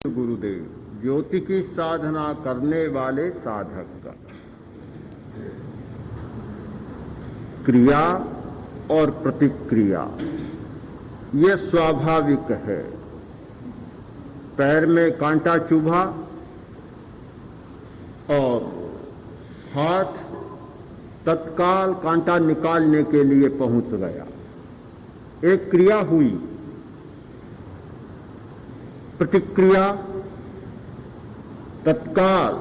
गुरुदेव, ज्योति की साधना करने वाले साधक का क्रिया और प्रतिक्रिया ये स्वाभाविक है। पैर में कांटा चुभा और हाथ तत्काल कांटा निकालने के लिए पहुंच गया, एक क्रिया हुई। प्रतिक्रिया तत्काल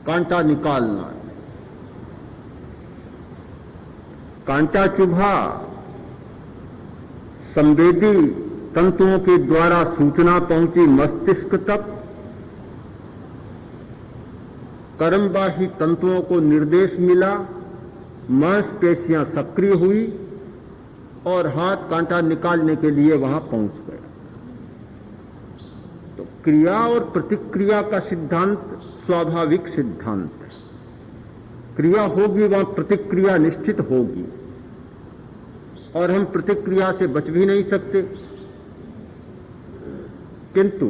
कांटा निकालना। कांटा चुभा, संवेदी तंतुओं के द्वारा सूचना पहुंची मस्तिष्क तक, कर्मवाही तंतुओं को निर्देश मिला, मांसपेशियां सक्रिय हुई और हाथ कांटा निकालने के लिए वहां पहुंच गया। तो क्रिया और प्रतिक्रिया का सिद्धांत स्वाभाविक सिद्धांत है। क्रिया होगी वहां प्रतिक्रिया निश्चित होगी और हम प्रतिक्रिया से बच भी नहीं सकते। किंतु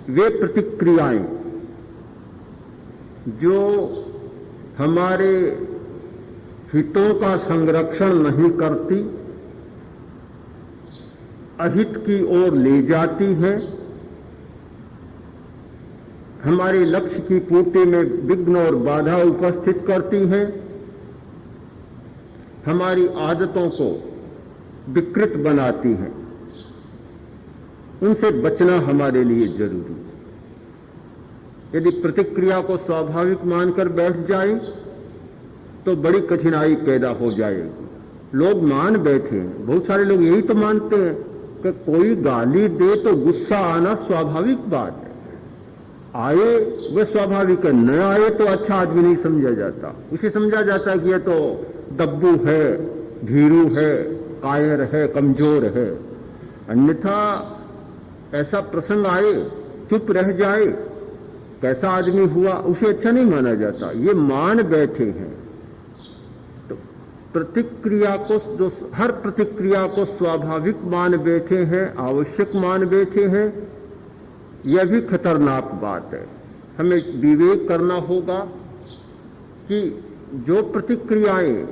वे प्रतिक्रियाएं जो हमारे हितों का संरक्षण नहीं करती, अहित की ओर ले जाती है, हमारे लक्ष्य की पूर्ति में विघ्न और बाधा उपस्थित करती हैं, हमारी आदतों को विकृत बनाती हैं, उनसे बचना हमारे लिए जरूरी है। यदि प्रतिक्रिया को स्वाभाविक मानकर बैठ जाए तो बड़ी कठिनाई पैदा हो जाएगी। लोग मान बैठे हैं, बहुत सारे लोग यही तो मानते हैं कि कोई गाली दे तो गुस्सा आना स्वाभाविक बात है, आए वह स्वाभाविक है, न आए तो अच्छा आदमी नहीं समझा जाता। उसे समझा जाता है कि यह तो दब्बू है, भीरू है, कायर है, कमजोर है। अन्यथा ऐसा प्रसंग आए चुप रह जाए, कैसा आदमी हुआ, उसे अच्छा नहीं माना जाता। ये मान बैठे हैं। तो प्रतिक्रिया को, जो हर प्रतिक्रिया को स्वाभाविक मान बैठे हैं, आवश्यक मान बैठे हैं, यह भी खतरनाक बात है। हमें विवेक करना होगा कि जो प्रतिक्रियाएं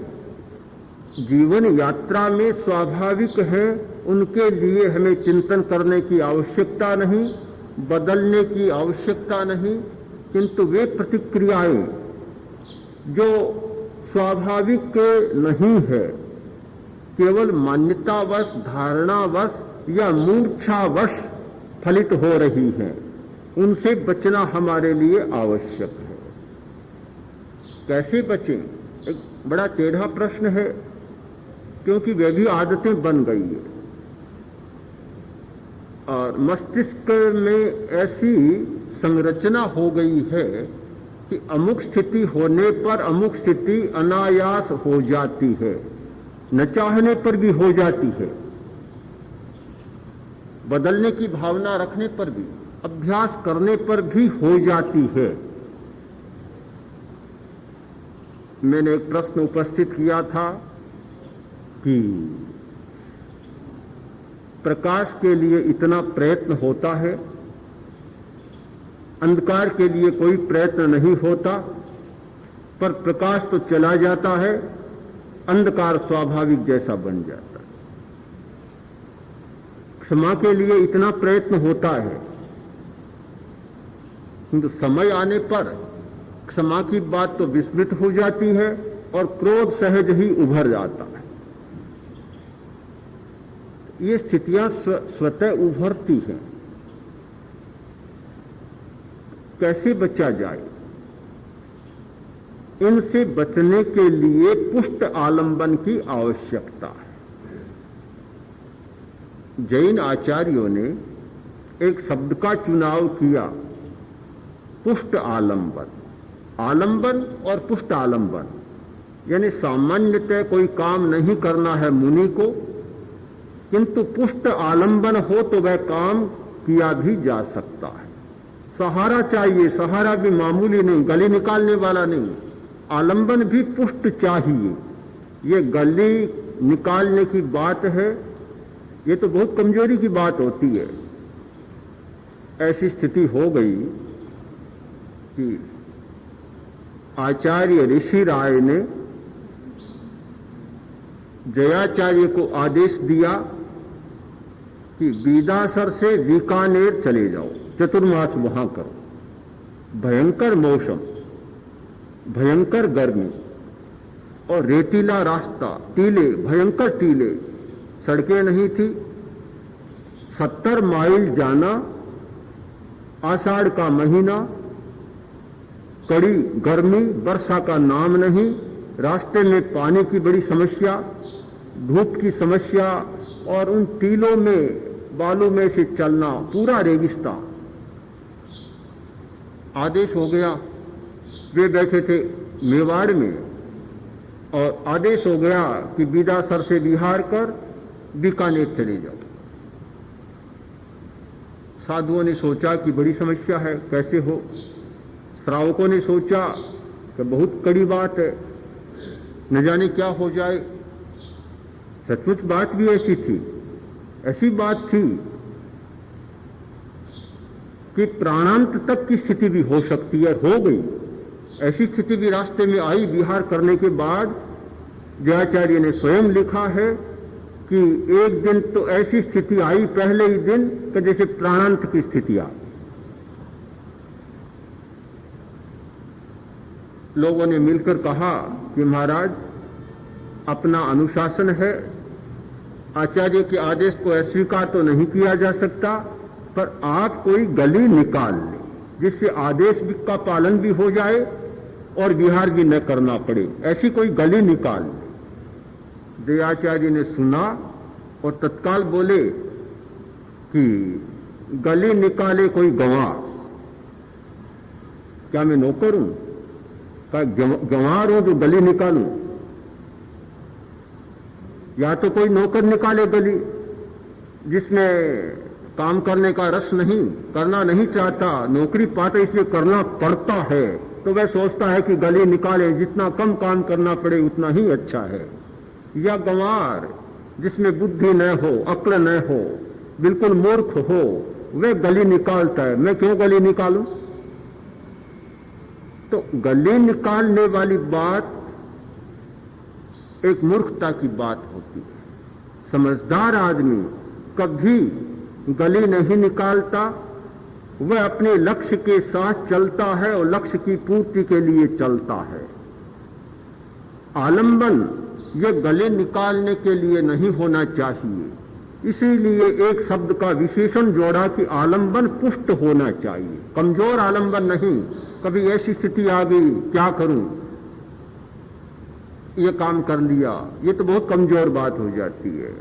जीवन यात्रा में स्वाभाविक हैं, उनके लिए हमें चिंतन करने की आवश्यकता नहीं, बदलने की आवश्यकता नहीं। किंतु वे प्रतिक्रियाएं जो स्वाभाविक नहीं है, केवल मान्यतावश, धारणावश या मूर्छावश फलित हो रही हैं, उनसे बचना हमारे लिए आवश्यक है। कैसे बचें? एक बड़ा टेढ़ा प्रश्न है, क्योंकि वे भी आदतें बन गई है और मस्तिष्क में ऐसी संरचना हो गई है कि अमुक स्थिति होने पर अमुक स्थिति अनायास हो जाती है, न चाहने पर भी हो जाती है, बदलने की भावना रखने पर भी, अभ्यास करने पर भी हो जाती है। मैंने एक प्रश्न उपस्थित किया था कि प्रकाश के लिए इतना प्रयत्न होता है, अंधकार के लिए कोई प्रयत्न नहीं होता, पर प्रकाश तो चला जाता है, अंधकार स्वाभाविक जैसा बन जाता है। क्षमा के लिए इतना प्रयत्न होता है, किंतु समय आने पर क्षमा की बात तो विस्मृत हो जाती है और क्रोध सहज ही उभर जाता है। ये स्थितियां स्वतः उभरती हैं। कैसे बचा जाए? इनसे बचने के लिए पुष्ट आलंबन की आवश्यकता है। जैन आचार्यों ने एक शब्द का चुनाव किया, पुष्ट आलंबन। आलंबन और पुष्ट आलंबन यानी सामान्यतः कोई काम नहीं करना है मुनि को, किंतु पुष्ट आलंबन हो तो वह काम किया भी जा सकता है। सहारा चाहिए, सहारा भी मामूली नहीं, गले निकालने वाला नहीं, आलंबन भी पुष्ट चाहिए। ये गले निकालने की बात है, ये तो बहुत कमजोरी की बात होती है। ऐसी स्थिति हो गई कि आचार्य ऋषि राय ने जयाचार्य को आदेश दिया कि बीदासर से बीकानेर चले जाओ, चतुर्मास वहां करो। भयंकर मौसम, भयंकर गर्मी और रेतीला रास्ता, टीले, भयंकर टीले, सड़कें नहीं थी। 70 माइल जाना, आषाढ़ का महीना, कड़ी गर्मी, वर्षा का नाम नहीं, रास्ते में पानी की बड़ी समस्या, धूप की समस्या और उन टीलों में बालू में से चलना, पूरा रेगिस्तान। आदेश हो गया, वे बैठे थे मेवाड़ में, और आदेश हो गया कि बीदासर से बिहार कर बीकानेर चले जाओ। साधुओं ने सोचा कि बड़ी समस्या है, कैसे हो। श्रावकों ने सोचा कि बहुत कड़ी बात है, न जाने क्या हो जाए। सचमुच बात भी ऐसी थी, ऐसी बात थी कि प्राणांत तक की स्थिति भी हो सकती है, हो गई। ऐसी स्थिति भी रास्ते में आई। विहार करने के बाद जयाचार्य ने स्वयं लिखा है कि एक दिन तो ऐसी स्थिति आई पहले ही दिन कि जैसे प्राणांत की स्थिति आ। लोगों ने मिलकर कहा कि महाराज, अपना अनुशासन है, आचार्य के आदेश को अस्वीकार तो नहीं किया जा सकता, पर आप कोई गली निकाल लें जिससे आदेश का पालन भी हो जाए और विहार भी न करना पड़े। ऐसी कोई गली निकाल लें। दयाचार्य ने सुना और तत्काल बोले कि गली निकाले कोई गंवार। क्या मैं नौकर हूं? क्या गंवार हो तो गली निकालूं? या तो कोई नौकर निकाले गली जिसमें काम करने का रस नहीं, करना नहीं चाहता, नौकरी पाता इसलिए करना पड़ता है, तो वह सोचता है कि गली निकाले, जितना कम काम करना पड़े उतना ही अच्छा है। या गंवार जिसमें बुद्धि न हो, अक्ल न हो, बिल्कुल मूर्ख हो, वह गली निकालता है। मैं क्यों गली निकालूं? तो गली निकालने वाली बात एक मूर्खता की बात होती है। समझदार आदमी कभी गली नहीं निकालता, वह अपने लक्ष्य के साथ चलता है और लक्ष्य की पूर्ति के लिए चलता है। आलंबन यह गले निकालने के लिए नहीं होना चाहिए। इसीलिए एक शब्द का विशेषण जोड़ा कि आलंबन पुष्ट होना चाहिए, कमजोर आलंबन नहीं। कभी ऐसी स्थिति आ गई, क्या करूं, ये काम कर लिया, ये तो बहुत कमजोर बात हो जाती है।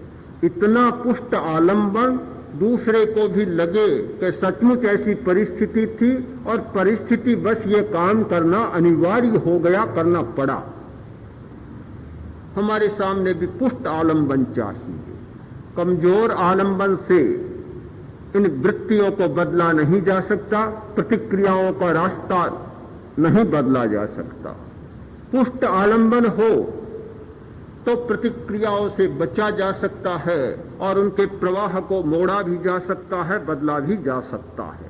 इतना पुष्ट आलंबन दूसरे को भी लगे कि सचमुच ऐसी परिस्थिति थी और परिस्थिति बस ये काम करना अनिवार्य हो गया, करना पड़ा। हमारे सामने भी पुष्ट आलंबन चाहिए। कमजोर आलंबन से इन वृत्तियों को बदला नहीं जा सकता, प्रतिक्रियाओं का रास्ता नहीं बदला जा सकता। पुष्ट आलंबन हो तो प्रतिक्रियाओं से बचा जा सकता है और उनके प्रवाह को मोड़ा भी जा सकता है, बदला भी जा सकता है।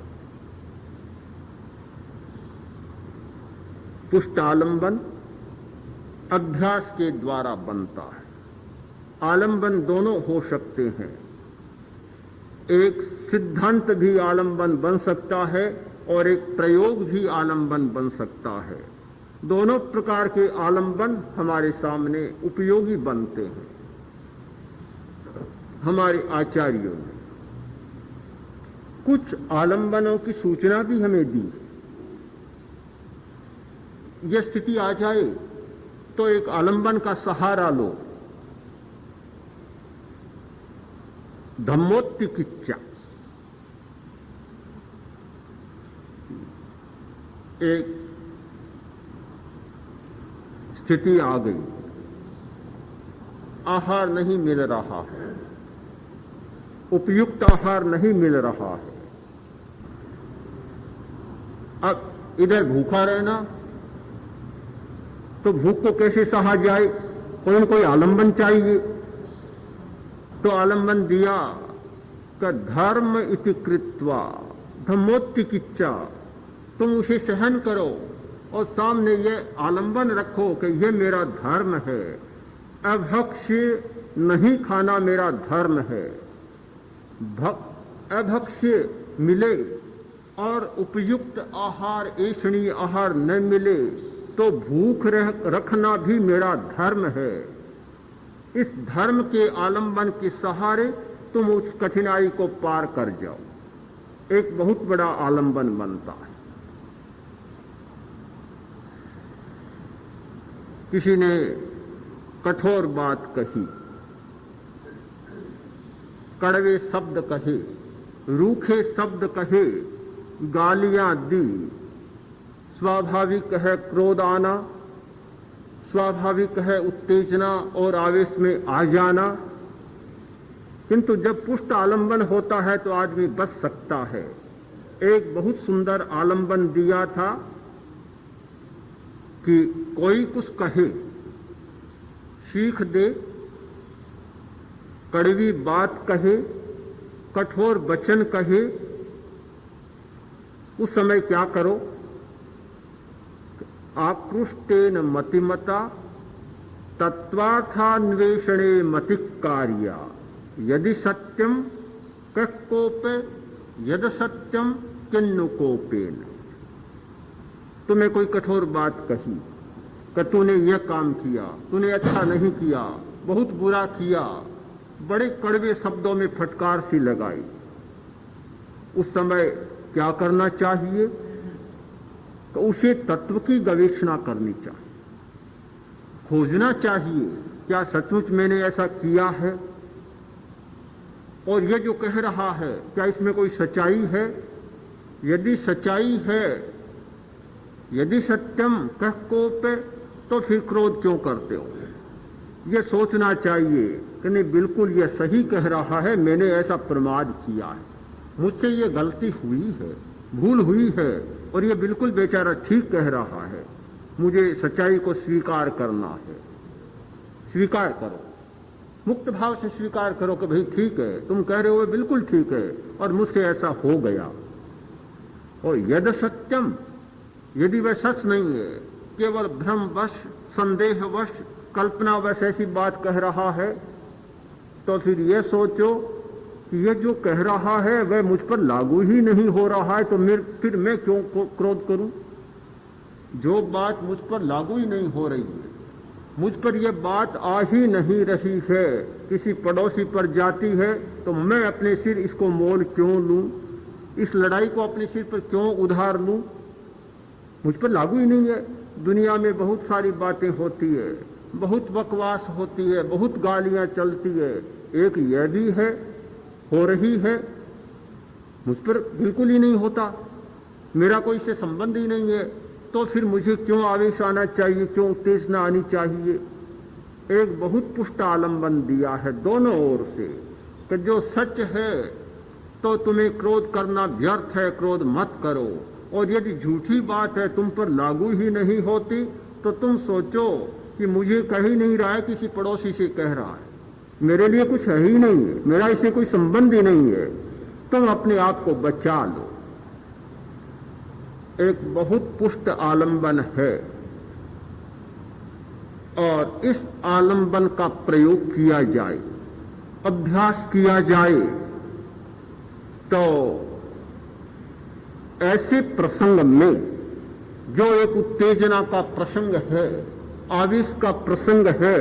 पुष्ट आलंबन अभ्यास के द्वारा बनता है। आलंबन दोनों हो सकते हैं। एक सिद्धांत भी आलंबन बन सकता है और एक प्रयोग भी आलंबन बन सकता है। दोनों प्रकार के आलंबन हमारे सामने उपयोगी बनते हैं। हमारे आचार्यों ने कुछ आलंबनों की सूचना भी हमें दी। यह स्थिति आ जाए तो एक आलंबन का सहारा लो। धम्मोत्तिकिच्चा, एक स्थिति आ गई, आहार नहीं मिल रहा है, उपयुक्त आहार नहीं मिल रहा है। अब इधर भूखा रहना, तो भूख को कैसे सहा जाए? कोई न कोई आलंबन चाहिए। तो आलंबन दिया का धर्म इति कृत्वा धम्मोत्तिकिच्चा, तुम उसे सहन करो और सामने ये आलंबन रखो कि ये मेरा धर्म है, अभक्ष्य नहीं खाना मेरा धर्म है। अभक्ष्य मिले और उपयुक्त आहार, ऐषणीय आहार न मिले तो भूख रखना भी मेरा धर्म है। इस धर्म के आलंबन के सहारे तुम उस कठिनाई को पार कर जाओ, एक बहुत बड़ा आलंबन बनता है। किसी ने कठोर बात कही, कड़वे शब्द कहे, रूखे शब्द कहे, गालियां दी, स्वाभाविक है क्रोध आना, स्वाभाविक है उत्तेजना और आवेश में आ जाना, किंतु जब पुष्ट आलंबन होता है तो आदमी बच सकता है। एक बहुत सुंदर आलंबन दिया था कि कोई कुछ कहे, सीख दे, कड़वी बात कहे, कठोर वचन कहे, उस समय क्या करो? आकृष्टेन मतिमता तत्वार्थान्वेषणे मतिकार्या, यदि सत्यम ककोपे यद सत्यम किन्नु कोपेन। तुम्हें कोई कठोर बात कही कि तूने यह काम किया, तूने अच्छा नहीं किया, बहुत बुरा किया, बड़े कड़वे शब्दों में फटकार सी लगाई, उस समय क्या करना चाहिए? तो उसे तत्व की गवेषणा करनी चाहिए, खोजना चाहिए क्या सचमुच मैंने ऐसा किया है, और ये जो कह रहा है क्या इसमें कोई सच्चाई है? यदि सच्चाई है, यदि सत्यम कह कोपे, तो फिर क्रोध क्यों करते हो? ये सोचना चाहिए कि नहीं, बिल्कुल ये सही कह रहा है, मैंने ऐसा प्रमाद किया है, मुझसे ये गलती हुई है, भूल हुई है, और ये बिल्कुल बेचारा ठीक कह रहा है, मुझे सच्चाई को स्वीकार करना है। स्वीकार करो, मुक्त भाव से स्वीकार करो कि भाई ठीक है, तुम कह रहे हो बिल्कुल ठीक है और मुझसे ऐसा हो गया। और यद सत्यम, यदि वह सच नहीं है, केवल भ्रमवश, संदेहवश, कल्पनावश ऐसी बात कह रहा है, तो फिर यह सोचो कि यह जो कह रहा है वह मुझ पर लागू ही नहीं हो रहा है, तो फिर मैं क्यों क्रोध करूं? जो बात मुझ पर लागू ही नहीं हो रही है, मुझ पर यह बात आ ही नहीं रही है, किसी पड़ोसी पर जाती है, तो मैं अपने सिर इसको मोल क्यों लूं? इस लड़ाई को अपने सिर पर क्यों उधार लूं? मुझ पर लागू ही नहीं है। दुनिया में बहुत सारी बातें होती है, बहुत बकवास होती है, बहुत गालियां चलती है, एक यह भी है, हो रही है, मुझ पर बिल्कुल ही नहीं होता, मेरा कोई इससे संबंध ही नहीं है, तो फिर मुझे क्यों आवेश आना चाहिए, क्यों उत्तेजना आनी चाहिए? एक बहुत पुष्ट आलंबन दिया है दोनों ओर से कि जो सच है तो तुम्हें क्रोध करना व्यर्थ है, क्रोध मत करो, और यदि झूठी बात है, तुम पर लागू ही नहीं होती, तो तुम सोचो कि मुझे कह ही नहीं रहा है, किसी पड़ोसी से कह रहा है, मेरे लिए कुछ है ही नहीं है, मेरा इससे कोई संबंध ही नहीं है, तुम अपने आप को बचा लो। एक बहुत पुष्ट आलंबन है, और इस आलंबन का प्रयोग किया जाए, अभ्यास किया जाए, तो ऐसे प्रसंग में जो एक उत्तेजना का प्रसंग है, आवेश का प्रसंग है,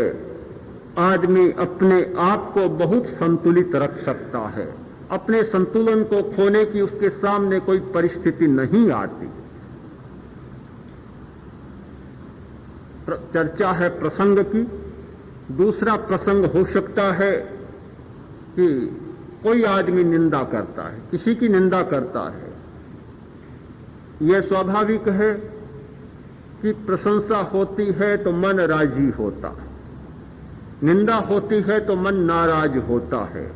आदमी अपने आप को बहुत संतुलित रख सकता है, अपने संतुलन को खोने की उसके सामने कोई परिस्थिति नहीं आती। चर्चा है प्रसंग की। दूसरा प्रसंग हो सकता है कि कोई आदमी निंदा करता है, किसी की निंदा करता है, यह स्वाभाविक है कि प्रशंसा होती है तो मन राजी होता है, निंदा होती है तो मन नाराज होता है।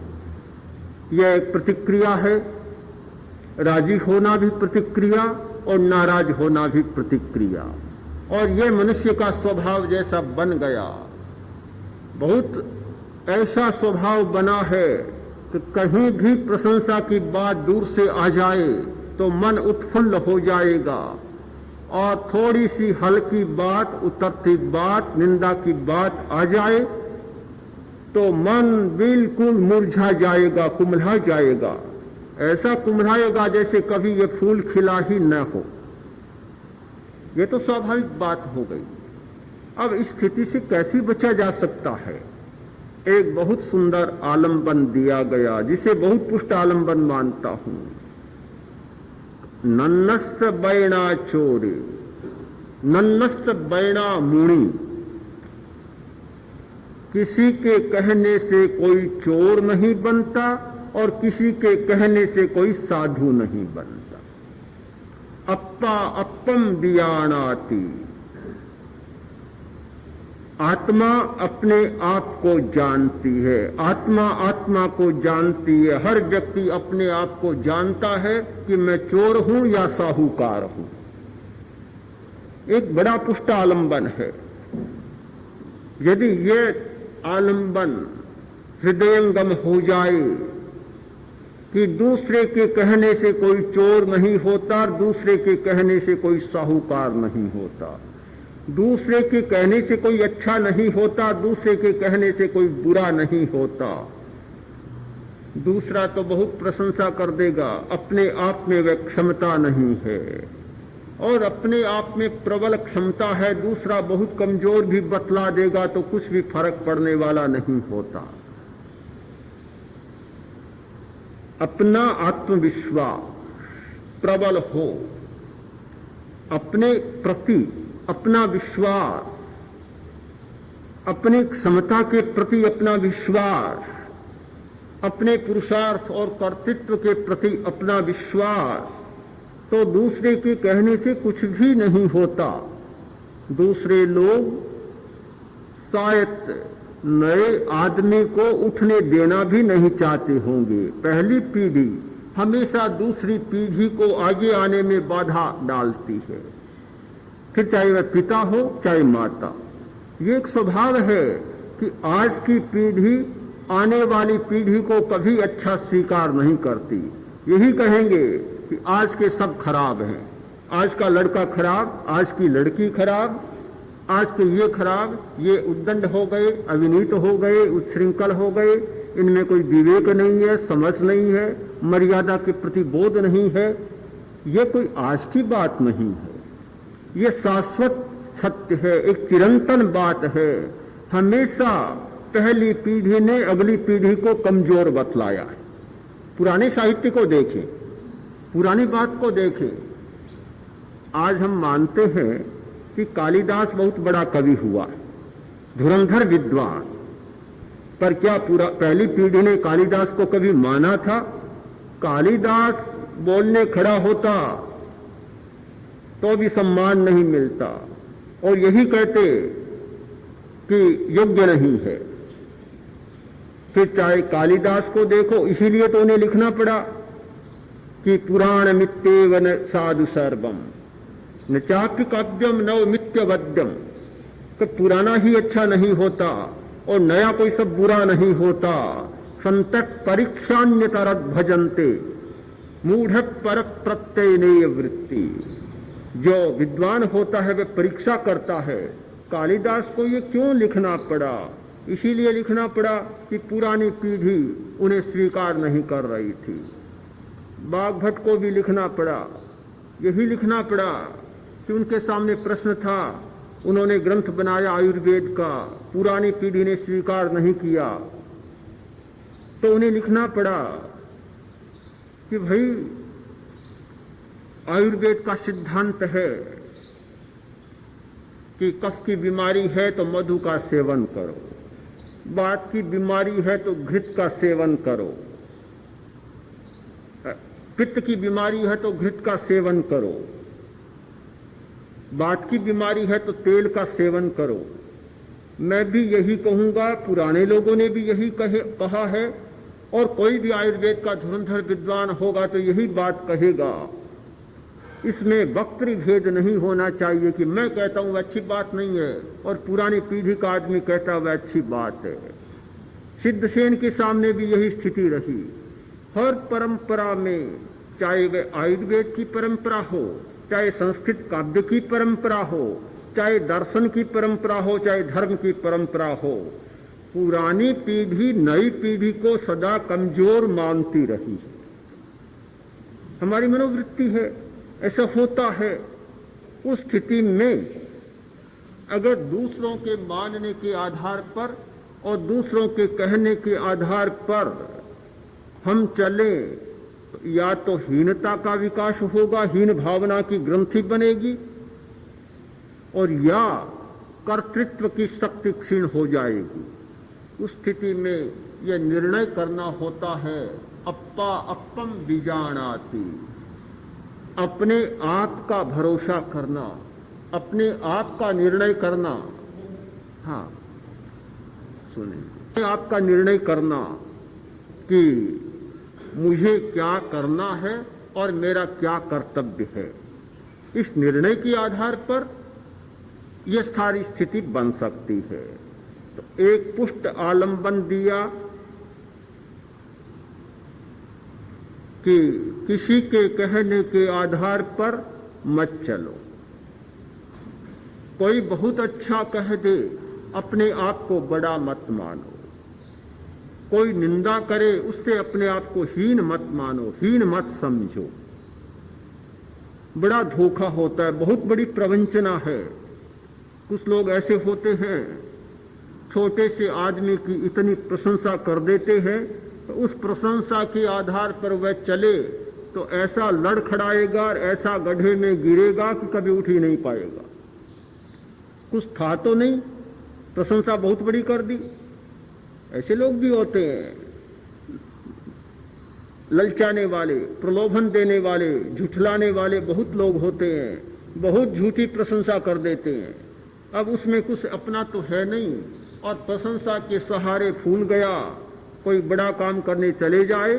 यह एक प्रतिक्रिया है, राजी होना भी प्रतिक्रिया और नाराज होना भी प्रतिक्रिया, और यह मनुष्य का स्वभाव जैसा बन गया। बहुत ऐसा स्वभाव बना है कि कहीं भी प्रशंसा की बात दूर से आ जाए तो मन उत्फुल्ल हो जाएगा, और थोड़ी सी हल्की बात, उतरती बात, निंदा की बात आ जाए तो मन बिल्कुल मुरझा जाएगा, कुम्हला जाएगा। ऐसा कुम्हलाएगा जैसे कभी ये फूल खिला ही न हो। ये तो स्वाभाविक बात हो गई। अब इस स्थिति से कैसे बचा जा सकता है? एक बहुत सुंदर आलंबन दिया गया, जिसे बहुत पुष्ट आलंबन मानता हूं। नन्नस्त बैणा चोरे, नन्नस्त बैणा मुनि। किसी के कहने से कोई चोर नहीं बनता और किसी के कहने से कोई साधु नहीं बनता। अप्पा अप्पम दियानाति। आत्मा अपने आप को जानती है, आत्मा आत्मा को जानती है। हर व्यक्ति अपने आप को जानता है कि मैं चोर हूं या साहूकार हूं। एक बड़ा पुष्ट आलंबन है। यदि ये आलंबन हृदयंगम हो जाए कि दूसरे के कहने से कोई चोर नहीं होता, दूसरे के कहने से कोई साहूकार नहीं होता, दूसरे के कहने से कोई अच्छा नहीं होता, दूसरे के कहने से कोई बुरा नहीं होता। दूसरा तो बहुत प्रशंसा कर देगा, अपने आप में वह क्षमता नहीं है, और अपने आप में प्रबल क्षमता है, दूसरा बहुत कमजोर भी बतला देगा तो कुछ भी फर्क पड़ने वाला नहीं होता। अपना आत्मविश्वास प्रबल हो, अपने प्रति अपना विश्वास, अपनी क्षमता के प्रति अपना विश्वास, अपने पुरुषार्थ और कर्तृत्व के प्रति अपना विश्वास, तो दूसरे के कहने से कुछ भी नहीं होता। दूसरे लोग शायद नए आदमी को उठने देना भी नहीं चाहते होंगे। पहली पीढ़ी हमेशा दूसरी पीढ़ी को आगे आने में बाधा डालती है, फिर चाहे वह पिता हो चाहे माता। ये एक स्वभाव है कि आज की पीढ़ी आने वाली पीढ़ी को कभी अच्छा स्वीकार नहीं करती। यही कहेंगे कि आज के सब खराब हैं, आज का लड़का खराब, आज की लड़की खराब, आज के ये खराब, ये उद्दंड हो गए, अविनीत हो गए, उच्छृंखल हो गए, इनमें कोई विवेक नहीं है, समझ नहीं है, मर्यादा के प्रति बोध नहीं है। ये कोई आज की बात नहीं है, ये शाश्वत सत्य है, एक चिरंतन बात है। हमेशा पहली पीढ़ी ने अगली पीढ़ी को कमजोर बतलाया है। पुराने साहित्य को देखें, पुरानी बात को देखें। आज हम मानते हैं कि कालिदास बहुत बड़ा कवि हुआ, धुरंधर विद्वान, पर क्या पहली पीढ़ी ने कालिदास को कभी माना था? कालिदास बोलने खड़ा होता तो भी सम्मान नहीं मिलता, और यही कहते कि योग्य नहीं है। फिर चाहे कालिदास को देखो, इसीलिए तो उन्हें लिखना पड़ा कि पुराण मित्येव न साधु सर्वम न चापि काव्यम नव मित्यवद्यम, कि पुराना ही अच्छा नहीं होता और नया कोई सब बुरा नहीं होता। संतत परीक्षान्यतरद भजन्ते मूढ़ पर प्रत्यय वृत्ति। जो विद्वान होता है वह परीक्षा करता है। कालिदास को ये क्यों लिखना पड़ा? इसीलिए लिखना पड़ा कि पुरानी पीढ़ी उन्हें स्वीकार नहीं कर रही थी। बागभट्ट को भी लिखना पड़ा, यही लिखना पड़ा कि उनके सामने प्रश्न था, उन्होंने ग्रंथ बनाया आयुर्वेद का, पुरानी पीढ़ी ने स्वीकार नहीं किया, तो उन्हें लिखना पड़ा कि भाई आयुर्वेद का सिद्धांत है कि कफ की बीमारी है तो मधु का सेवन करो, वात की बीमारी है तो घृत का सेवन करो, पित्त की बीमारी है तो घृत का सेवन करो, वात की बीमारी है तो तेल का सेवन करो। मैं भी यही कहूंगा, पुराने लोगों ने भी यही कहा है, और कोई भी आयुर्वेद का धुरंधर विद्वान होगा तो यही बात कहेगा। इसमें वक्तृ भेद नहीं होना चाहिए कि मैं कहता हूं वह अच्छी बात नहीं है और पुरानी पीढ़ी का आदमी कहता वह अच्छी बात है। सिद्धसेन के सामने भी यही स्थिति रही। हर परंपरा में, चाहे वह आयुर्वेद की परंपरा हो, चाहे संस्कृत काव्य की परंपरा हो, चाहे दर्शन की परंपरा हो, चाहे धर्म की परंपरा हो, पुरानी पीढ़ी नई पीढ़ी को सदा कमजोर मानती रही। हमारी मनोवृत्ति है, ऐसा होता है। उस स्थिति में अगर दूसरों के मानने के आधार पर और दूसरों के कहने के आधार पर हम चले, तो या तो हीनता का विकास होगा, हीन भावना की ग्रंथि बनेगी, और या कर्तृत्व की शक्ति क्षीण हो जाएगी। उस स्थिति में यह निर्णय करना होता है, अप्पा अप्पम बीजानाति, अपने आप का भरोसा करना, अपने आप का निर्णय करना। हाँ सुनिए, आपका निर्णय करना कि मुझे क्या करना है और मेरा क्या कर्तव्य है। इस निर्णय के आधार पर यह सारी स्थिति बन सकती है। तो एक पुष्ट आलंबन दिया कि किसी के कहने के आधार पर मत चलो। कोई बहुत अच्छा कह दे, अपने आप को बड़ा मत मानो। कोई निंदा करे, उससे अपने आप को हीन मत मानो, हीन मत समझो। बड़ा धोखा होता है, बहुत बड़ी प्रवंचना है। कुछ लोग ऐसे होते हैं, छोटे से आदमी की इतनी प्रशंसा कर देते हैं, तो उस प्रशंसा के आधार पर वह चले तो ऐसा लड़खड़ाएगा और ऐसा गड्ढे में गिरेगा कि कभी उठ ही नहीं पाएगा। कुछ था तो नहीं, प्रशंसा बहुत बड़ी कर दी। ऐसे लोग भी होते हैं, ललचाने वाले, प्रलोभन देने वाले, झुठलाने वाले बहुत लोग होते हैं, बहुत झूठी प्रशंसा कर देते हैं। अब उसमें कुछ अपना तो है नहीं, और प्रशंसा के सहारे फूल गया, कोई बड़ा काम करने चले जाए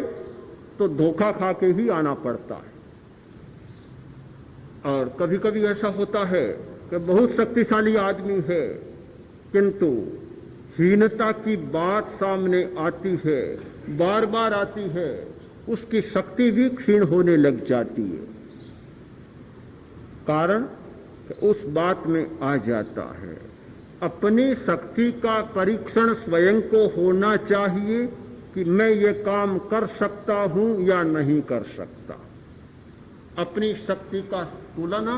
तो धोखा खा के ही आना पड़ता है। और कभी कभी ऐसा होता है कि बहुत शक्तिशाली आदमी है, किंतु हीनता की बात सामने आती है, बार बार आती है, उसकी शक्ति भी क्षीण होने लग जाती है। कारण उस बात में आ जाता है, अपनी शक्ति का परीक्षण स्वयं को होना चाहिए कि मैं ये काम कर सकता हूं या नहीं कर सकता। अपनी शक्ति का तुलना,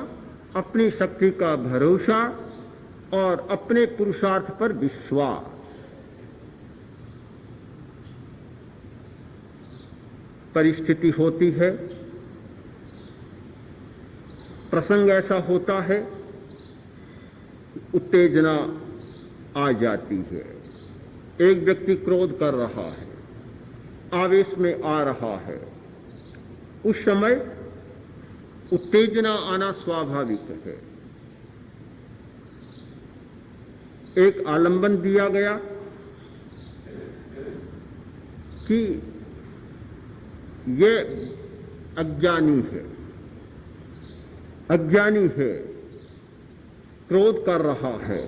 अपनी शक्ति का भरोसा और अपने पुरुषार्थ पर विश्वास। परिस्थिति होती है, प्रसंग ऐसा होता है, उत्तेजना आ जाती है। एक व्यक्ति क्रोध कर रहा है, आवेश में आ रहा है, उस समय उत्तेजना आना स्वाभाविक है। एक आलंबन दिया गया कि ये अज्ञानी है, अज्ञानी है, क्रोध कर रहा है।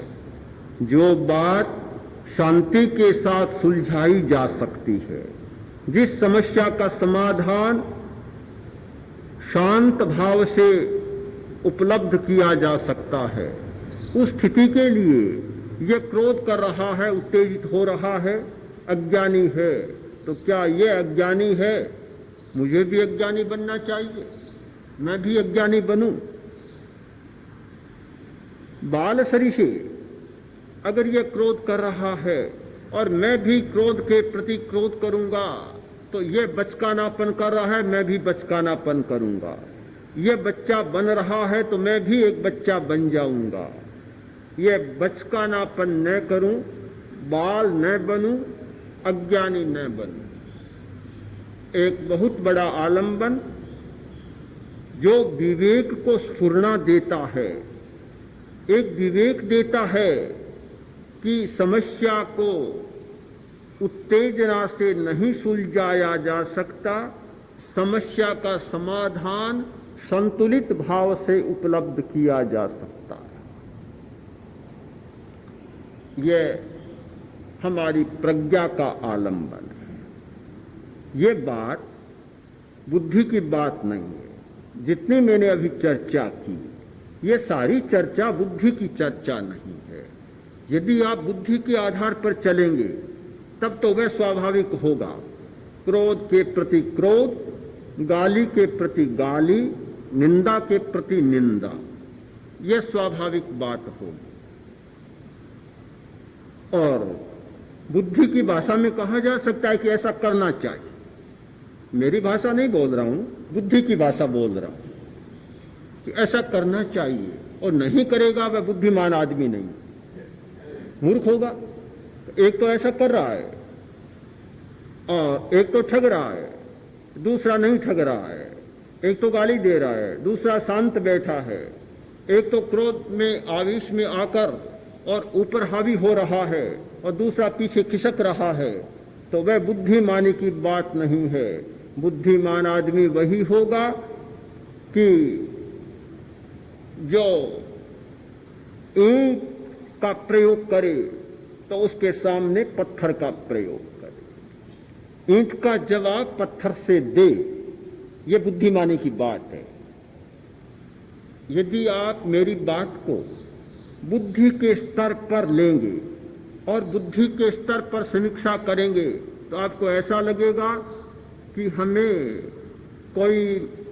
जो बात शांति के साथ सुलझाई जा सकती है, जिस समस्या का समाधान शांत भाव से उपलब्ध किया जा सकता है, उस स्थिति के लिए यह क्रोध कर रहा है, उत्तेजित हो रहा है, अज्ञानी है। तो क्या यह अज्ञानी है? मुझे भी अज्ञानी बनना चाहिए, मैं भी अज्ञानी बनूं। बाल सरीसे अगर यह क्रोध कर रहा है और मैं भी क्रोध के प्रति क्रोध करूंगा, तो यह बचकानापन कर रहा है, मैं भी बचकानापन करूंगा। यह बच्चा बन रहा है तो मैं भी एक बच्चा बन जाऊंगा। यह बचकानापन न करूं, बाल न बनूं, अज्ञानी न बनूं। एक बहुत बड़ा आलंबन जो विवेक को स्फुरना देता है, एक विवेक देता है कि समस्या को उत्तेजना से नहीं सुलझाया जा सकता, समस्या का समाधान संतुलित भाव से उपलब्ध किया जा सकता है। यह हमारी प्रज्ञा का आलंबन है। ये बात बुद्धि की बात नहीं है। जितनी मैंने अभी चर्चा की, ये सारी चर्चा बुद्धि की चर्चा नहीं है। यदि आप बुद्धि के आधार पर चलेंगे तब तो वह स्वाभाविक होगा। क्रोध के प्रति क्रोध, गाली के प्रति गाली, निंदा के प्रति निंदा, यह स्वाभाविक बात होगी। और बुद्धि की भाषा में कहा जा सकता है कि ऐसा करना चाहिए। मेरी भाषा नहीं बोल रहा हूं, बुद्धि की भाषा बोल रहा हूं कि ऐसा करना चाहिए, और नहीं करेगा वह बुद्धिमान आदमी नहीं, मूर्ख होगा। एक तो ऐसा कर रहा है और एक तो ठग रहा है, दूसरा नहीं ठग रहा है। एक तो गाली दे रहा है, दूसरा शांत बैठा है। एक तो क्रोध में आवेश में आकर और ऊपर हावी हो रहा है और दूसरा पीछे खिसक रहा है। तो वह बुद्धिमानी की बात नहीं है। बुद्धिमान आदमी वही होगा कि जो ईंट का प्रयोग करे तो उसके सामने पत्थर का प्रयोग करे, ईंट का जवाब पत्थर से दे। ये बुद्धिमानी की बात है। यदि आप मेरी बात को बुद्धि के स्तर पर लेंगे और बुद्धि के स्तर पर समीक्षा करेंगे तो आपको ऐसा लगेगा कि हमें कोई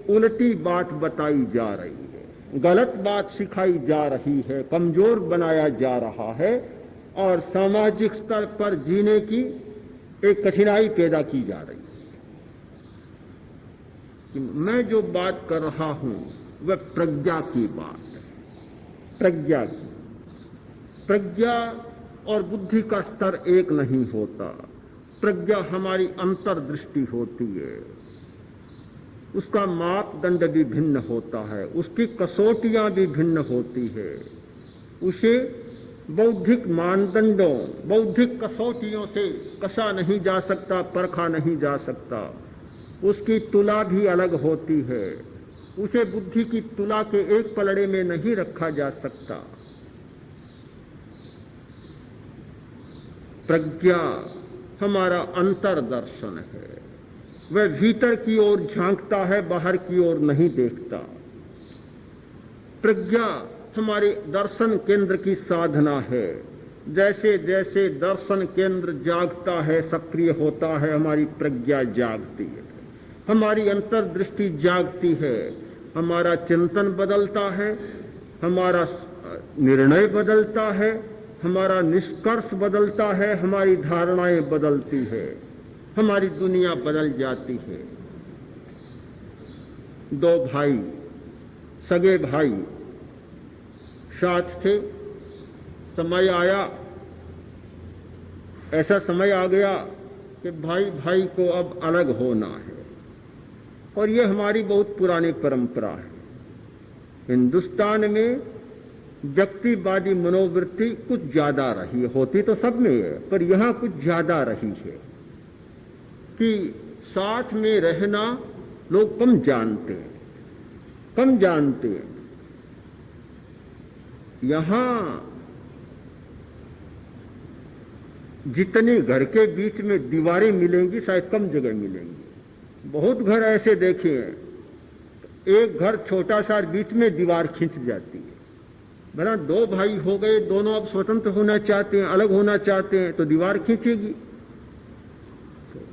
उल्टी बात बताई जा रही है, गलत बात सिखाई जा रही है, कमजोर बनाया जा रहा है और सामाजिक स्तर पर जीने की एक कठिनाई पैदा की जा रही है। मैं जो बात कर रहा हूं वह प्रज्ञा की बात है, प्रज्ञा की। प्रज्ञा और बुद्धि का स्तर एक नहीं होता। प्रज्ञा हमारी अंतर्दृष्टि होती है, उसका मापदंड भी भिन्न होता है, उसकी कसौटियां भी भिन्न होती है। उसे बौद्धिक मानदंडों, बौद्धिक कसौटियों से कसा नहीं जा सकता, परखा नहीं जा सकता। उसकी तुला भी अलग होती है, उसे बुद्धि की तुला के एक पलड़े में नहीं रखा जा सकता। प्रज्ञा हमारा अंतर्दर्शन है, वह भीतर की ओर झांकता है, बाहर की ओर नहीं देखता। प्रज्ञा हमारे दर्शन केंद्र की साधना है। जैसे जैसे दर्शन केंद्र जागता है, सक्रिय होता है, हमारी प्रज्ञा जागती है, हमारी अंतर्दृष्टि जागती है, हमारा चिंतन बदलता है, हमारा निर्णय बदलता है, हमारा निष्कर्ष बदलता है, हमारी धारणाएं बदलती है, हमारी दुनिया बदल जाती है। दो भाई, सगे भाई साथ थे, समय आया, ऐसा समय आ गया कि भाई भाई को अब अलग होना है। और ये हमारी बहुत पुरानी परंपरा है। हिंदुस्तान में व्यक्तिवादी मनोवृत्ति कुछ ज्यादा रही है, होती तो सब में है, पर यहां कुछ ज्यादा रही है कि साथ में रहना लोग कम जानते हैं, कम जानते हैं। यहां जितने घर के बीच में दीवारें मिलेंगी शायद कम जगह मिलेंगी। बहुत घर ऐसे देखे हैं, एक घर छोटा सा, बीच में दीवार खींच जाती है। बना दो भाई हो गए, दोनों अब स्वतंत्र होना चाहते हैं, अलग होना चाहते हैं, तो दीवार खींचेगी।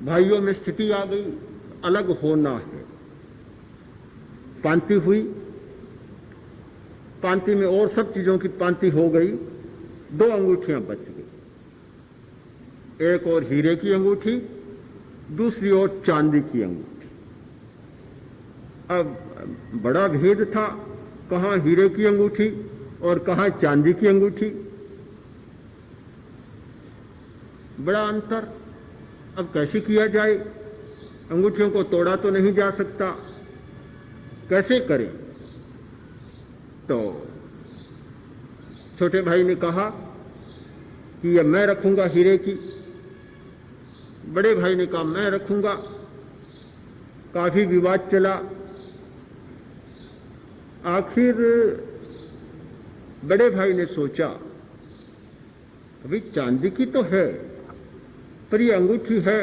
भाइयों में स्थिति आ गई, अलग होना है। पांति हुई, पांति में और सब चीजों की पांति हो गई, दो अंगूठियां बच गई, एक और हीरे की अंगूठी, दूसरी ओर चांदी की अंगूठी। अब बड़ा भेद था, कहां हीरे की अंगूठी और कहां चांदी की अंगूठी, बड़ा अंतर। अब कैसे किया जाए? अंगूठियों को तोड़ा तो नहीं जा सकता, कैसे करें? तो छोटे भाई ने कहा कि ये मैं रखूंगा हीरे की, बड़े भाई ने कहा मैं रखूंगा। काफी विवाद चला। आखिर बड़े भाई ने सोचा अभी चांदी की तो है, पर ये अंगूठी है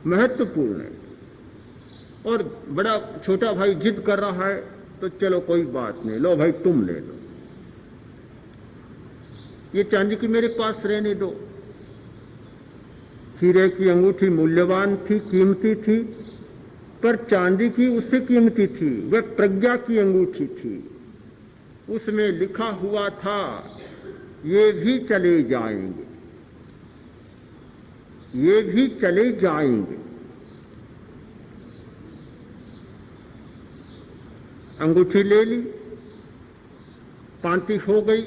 महत्वपूर्ण है। और बड़ा छोटा भाई जिद कर रहा है तो चलो कोई बात नहीं, लो भाई तुम ले लो, ये चांदी की मेरे पास रहने दो। हीरे की अंगूठी मूल्यवान थी, कीमती थी, पर चांदी की उससे कीमती थी, वह प्रज्ञा की अंगूठी थी। उसमें लिखा हुआ था ये भी चले जाएंगे, ये भी चले जाएंगे। अंगूठी ले ली, पांति हो गई।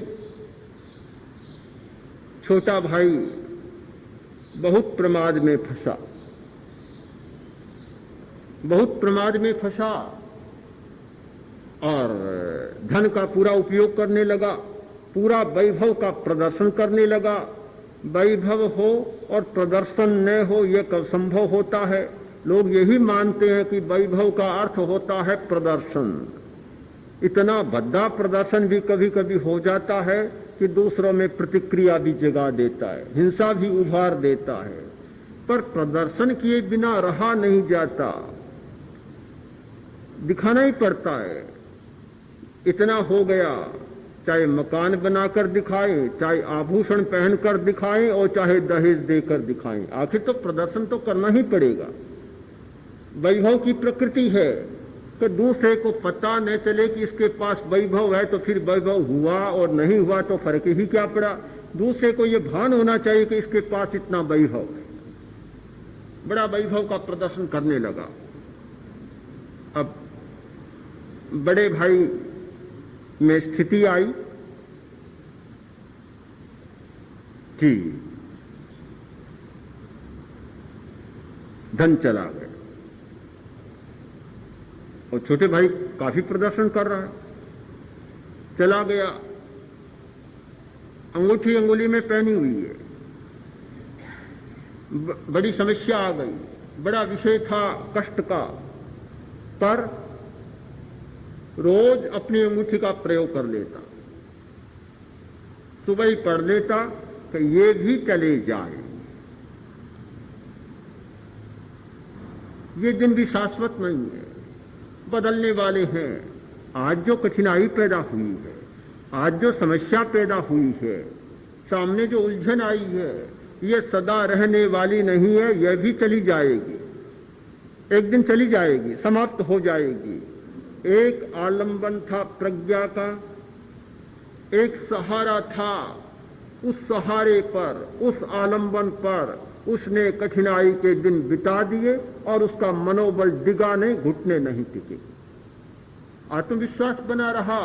छोटा भाई बहुत प्रमाद में फंसा, बहुत प्रमाद में फंसा और धन का पूरा उपयोग करने लगा, पूरा वैभव का प्रदर्शन करने लगा। वैभव हो और प्रदर्शन न हो यह कब संभव होता है? लोग यही मानते हैं कि वैभव का अर्थ होता है प्रदर्शन। इतना भद्दा प्रदर्शन भी कभी कभी हो जाता है कि दूसरों में प्रतिक्रिया भी जगा देता है, हिंसा भी उभार देता है, पर प्रदर्शन किए बिना रहा नहीं जाता, दिखाना ही पड़ता है। इतना हो गया, चाहे मकान बनाकर दिखाएं, चाहे आभूषण पहनकर दिखाएं और चाहे दहेज देकर दिखाएं, आखिर तो प्रदर्शन तो करना ही पड़ेगा। वैभव की प्रकृति है कि दूसरे को पता न चले कि इसके पास वैभव है, तो फिर वैभव हुआ और नहीं हुआ तो फर्क ही क्या पड़ा। दूसरे को यह भान होना चाहिए कि इसके पास इतना वैभव है। बड़ा वैभव का प्रदर्शन करने लगा। अब बड़े भाई में स्थिति आई कि धन चला गया और छोटे भाई काफी प्रदर्शन कर रहा है, चला गया। अंगूठी अंगुली में पहनी हुई है, बड़ी समस्या आ गई, बड़ा विषय था कष्ट का, पर रोज अपनी अंगूठी का प्रयोग कर लेता, सुबह ही पढ़ लेता कि ये भी चले जाए। ये दिन भी शाश्वत नहीं है, बदलने वाले हैं। आज जो कठिनाई पैदा हुई है, आज जो समस्या पैदा हुई है, सामने जो उलझन आई है, ये सदा रहने वाली नहीं है, यह भी चली जाएगी, एक दिन चली जाएगी, समाप्त हो जाएगी। एक आलंबन था प्रज्ञा का, एक सहारा था, उस सहारे पर, उस आलंबन पर उसने कठिनाई के दिन बिता दिए और उसका मनोबल डिगा नहीं, घुटने नहीं टिके। आत्मविश्वास बना रहा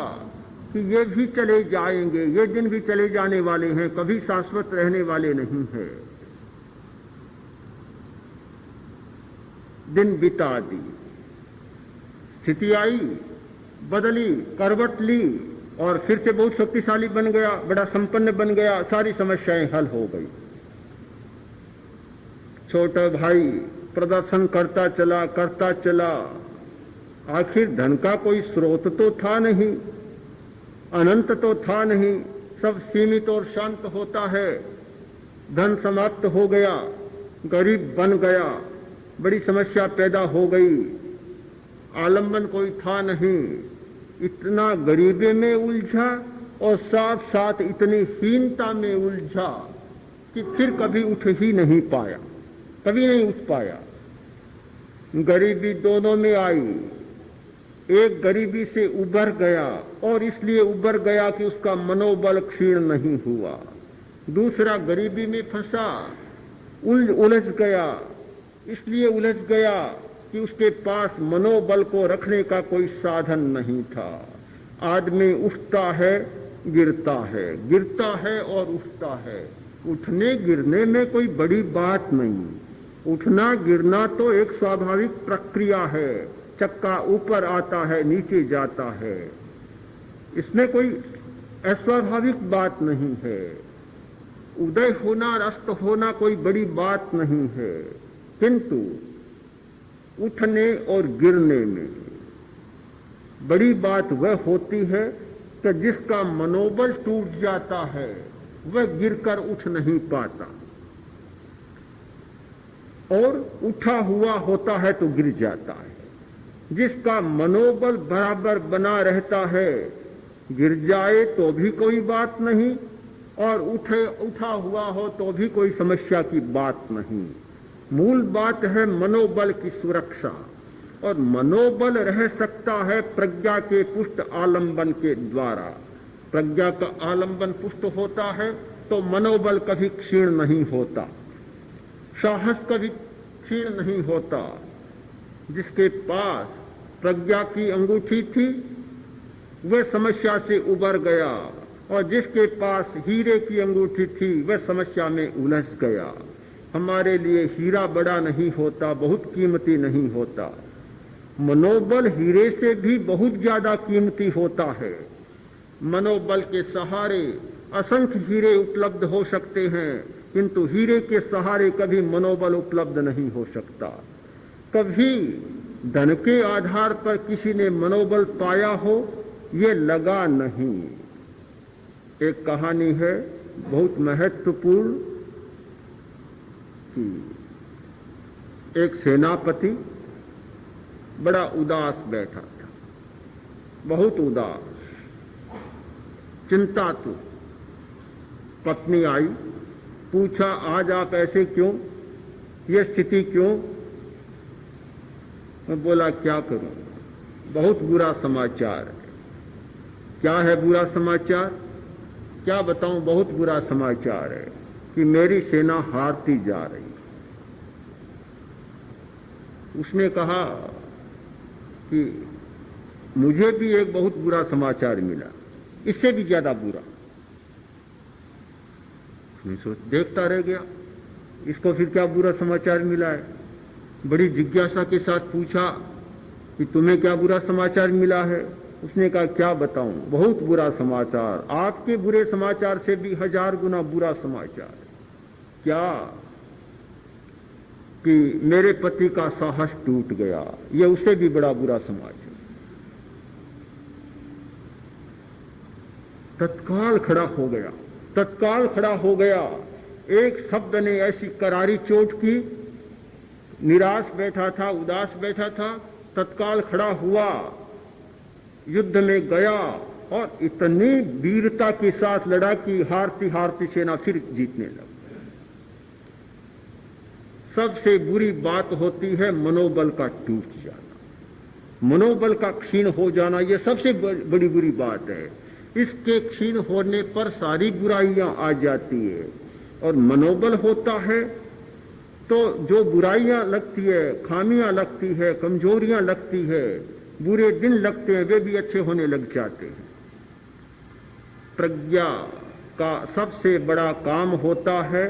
कि ये भी चले जाएंगे, ये दिन भी चले जाने वाले हैं, कभी शाश्वत रहने वाले नहीं है। दिन बिता दी, स्थिति आई, बदली, करवट ली और फिर से बहुत शक्तिशाली बन गया, बड़ा संपन्न बन गया, सारी समस्याएं हल हो गई। छोटा भाई प्रदर्शन करता चला, आखिर धन का कोई स्रोत तो था नहीं, अनंत तो था नहीं, सब सीमित और शांत होता है। धन समाप्त हो गया, गरीब बन गया, बड़ी समस्या पैदा हो गई, आलंबन कोई था नहीं, इतना गरीबी में उलझा और साथ साथ इतनी हीनता में उलझा कि फिर कभी उठ ही नहीं पाया, कभी नहीं उठ पाया। गरीबी दोनों में आई, एक गरीबी से उबर गया और इसलिए उबर गया कि उसका मनोबल क्षीण नहीं हुआ, दूसरा गरीबी में फंसा, उलझ गया, इसलिए उलझ गया कि उसके पास मनोबल को रखने का कोई साधन नहीं था। आदमी उठता है, गिरता है, गिरता है और उठता है। उठने गिरने में कोई बड़ी बात नहीं, उठना गिरना तो एक स्वाभाविक प्रक्रिया है, चक्का ऊपर आता है, नीचे जाता है, इसमें कोई अस्वाभाविक बात नहीं है। उदय होना, अस्त होना कोई बड़ी बात नहीं है, किंतु उठने और गिरने में बड़ी बात वह होती है कि जिसका मनोबल टूट जाता है, वह गिरकर उठ नहीं पाता, और उठा हुआ होता है तो गिर जाता है। जिसका मनोबल बराबर बना रहता है, गिर जाए तो भी कोई बात नहीं, और उठा हुआ हो तो भी कोई समस्या की बात नहीं। मूल बात है मनोबल की सुरक्षा, और मनोबल रह सकता है प्रज्ञा के पुष्ट आलंबन के द्वारा। प्रज्ञा का आलंबन पुष्ट होता है तो मनोबल कभी क्षीण नहीं होता, साहस कभी क्षीण नहीं होता। जिसके पास प्रज्ञा की अंगूठी थी वह समस्या से उबर गया, और जिसके पास हीरे की अंगूठी थी वह समस्या में उलझ गया। हमारे लिए हीरा बड़ा नहीं होता, बहुत कीमती नहीं होता। मनोबल हीरे से भी बहुत ज्यादा कीमती होता है। मनोबल के सहारे असंख्य हीरे उपलब्ध हो सकते हैं, किंतु हीरे के सहारे कभी मनोबल उपलब्ध नहीं हो सकता। कभी धन के आधार पर किसी ने मनोबल पाया हो, ये लगा नहीं। एक कहानी है बहुत महत्वपूर्ण कि एक सेनापति बड़ा उदास बैठा था, बहुत उदास, चिंतातुर। पत्नी आई, पूछा आज आप ऐसे क्यों, ये स्थिति क्यों? मैं बोला क्या करूं, बहुत बुरा समाचार है। क्या है बुरा समाचार? क्या बताऊं, बहुत बुरा समाचार है कि मेरी सेना हारती जा रही। उसने कहा कि मुझे भी एक बहुत बुरा समाचार मिला, इससे भी ज्यादा बुरा। देखता रह गया, इसको फिर क्या बुरा समाचार मिला है। बड़ी जिज्ञासा के साथ पूछा कि तुम्हें क्या बुरा समाचार मिला है? उसने कहा क्या बताऊं, बहुत बुरा समाचार, आपके बुरे समाचार से भी 1000 गुना बुरा समाचार। क्या? कि मेरे पति का साहस टूट गया, ये उससे भी बड़ा बुरा समाचार। तत्काल खड़ा हो गया, तत्काल खड़ा हो गया। एक शब्द ने ऐसी करारी चोट की, निराश बैठा था, उदास बैठा था, तत्काल खड़ा हुआ, युद्ध में गया और इतनी वीरता के साथ लड़ा कि हारती हारती सेना फिर जीतने लगी। सबसे बुरी बात होती है मनोबल का टूट जाना, मनोबल का क्षीण हो जाना, यह सबसे बड़ी बुरी बात है। इसके क्षीण होने पर सारी बुराइयां आ जाती है, और मनोबल होता है तो जो बुराइयां लगती है, खामियां लगती है, कमजोरियां लगती है, बुरे दिन लगते हैं, वे भी अच्छे होने लग जाते हैं। प्रज्ञा का सबसे बड़ा काम होता है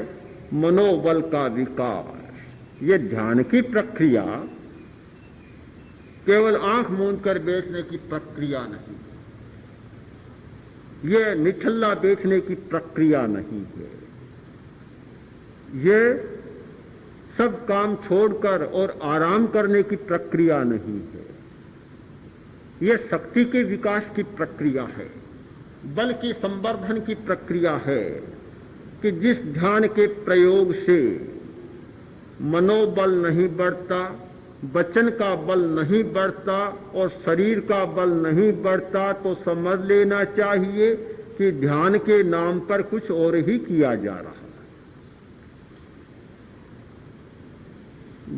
मनोबल का विकास। ये ध्यान की प्रक्रिया केवल आंख मूंद कर बैठने की प्रक्रिया नहीं, ये निठल्ला बैठने की प्रक्रिया नहीं है। ये सब काम छोड़कर और आराम करने की प्रक्रिया नहीं है। यह शक्ति के विकास की प्रक्रिया है, बल की संवर्धन की प्रक्रिया है कि जिस ध्यान के प्रयोग से मनोबल नहीं बढ़ता, वचन का बल नहीं बढ़ता और शरीर का बल नहीं बढ़ता, तो समझ लेना चाहिए कि ध्यान के नाम पर कुछ और ही किया जा रहा है।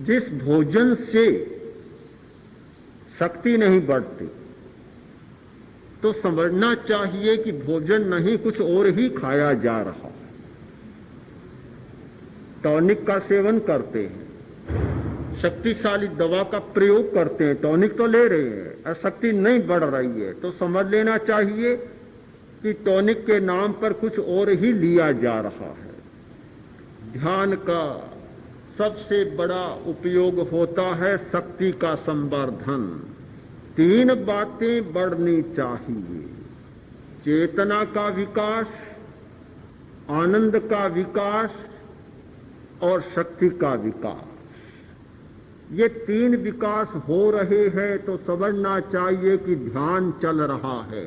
जिस भोजन से शक्ति नहीं बढ़ती, तो समझना चाहिए कि भोजन नहीं कुछ और ही खाया जा रहा है। टॉनिक का सेवन करते हैं, शक्तिशाली दवा का प्रयोग करते हैं, टॉनिक तो ले रहे हैं और शक्ति नहीं बढ़ रही है, तो समझ लेना चाहिए कि टॉनिक के नाम पर कुछ और ही लिया जा रहा है। ध्यान का सबसे बड़ा उपयोग होता है शक्ति का संवर्धन। 3 बातें बढ़नी चाहिए: चेतना का विकास, आनंद का विकास और शक्ति का विकास। ये 3 विकास हो रहे हैं तो समझना चाहिए कि ध्यान चल रहा है।